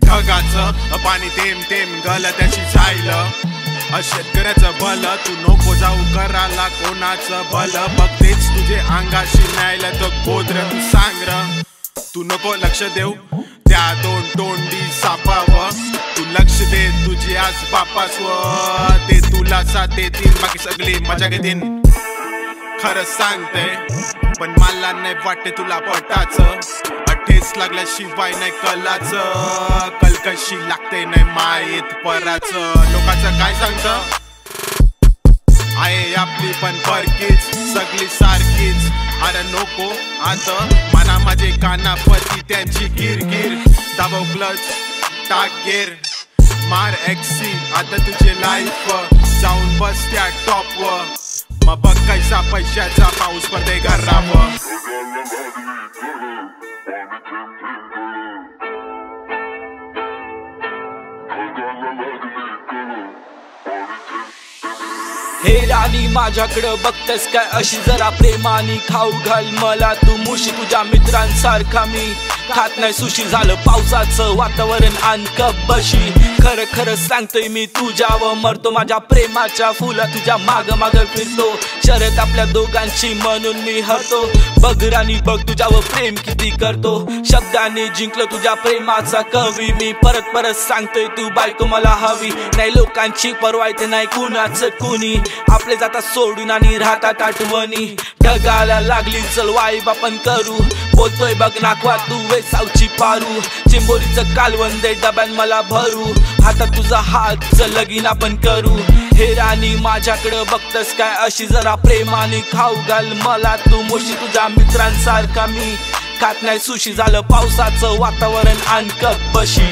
ढगाचं पाणी थेंब थेंब गलत्याशी झायलं. शेतकऱ्याचं भल तू नको जाऊ कराला कोणाचं भल. बघतेच तुझे अंगाशी न्यायला तर गोद्र तू सांग र. तू नको लक्ष देऊ त्या दोन तोंडी सापावं. तू लक्ष दे तुझी आज बापास्व. ते तुला साथ देतील बाकी सगळी मजा घेतील. खरं सांगते पण मला नाही वाटते तुला पटाचं. ठेस लागल्याशिवाय नाही कलाचं. कल कशी लागते नाही माहीत पराचं. लोकांचं काय सांगतं आहे आपली पण परकीच सगळी सारखीच. अरे नको आता मना माझे कानापती त्यांची गिरगिर. दाबव क्लच टाक गेर मार एक्सी. आता तुझे लाईफ जाऊन बस त्या टॉपवर. मग बघ कैसा पैशाचा पाऊस पडते घरावर. हे राणी माझ्याकडं बघतेस काय अशी जरा प्रेमानी खाऊ घाल मला तू मुशी. तुझ्या मित्रांसारखा मी खात नाही सुशी. झालं पावसाचं वातावरण आण कब्बशी. खरं खरं सांगतोय मी तुझ्यावर मरतो. माझ्या प्रेमाच्या फुला तुझ्या माग माग फिरतो. शर्यत आपल्या दोघांची म्हणून मी हरतो. बघ राणी बघ तुझ्यावर प्रेम किती करतो. शब्दाने जिंकलो तुझ्या प्रेमाचा कवी मी. परत परत सांगतोय तू बायको मला हवी. नाही लोकांची परवा इथे नाही कुणाचं कुणी. आपले जातात सोडून आणि राहतात आठवणी. ढगाला लागली चल वाईब आपण करू. बोलतोय बघ नाखवा तू वेसावची पारू. चिंबोरीचं कालवण दे डब्यान मला भरू. हातात तुझा हात लगीन आपण करू. हे राणी माझ्याकडं बघतस काय अशी जरा प्रेमाने खाऊ घाल मला तू मुशी. तुझ्या मित्रांसारखा मी खात नाही सुशी. झालं पावसाचं वातावरण आण कब्बशी.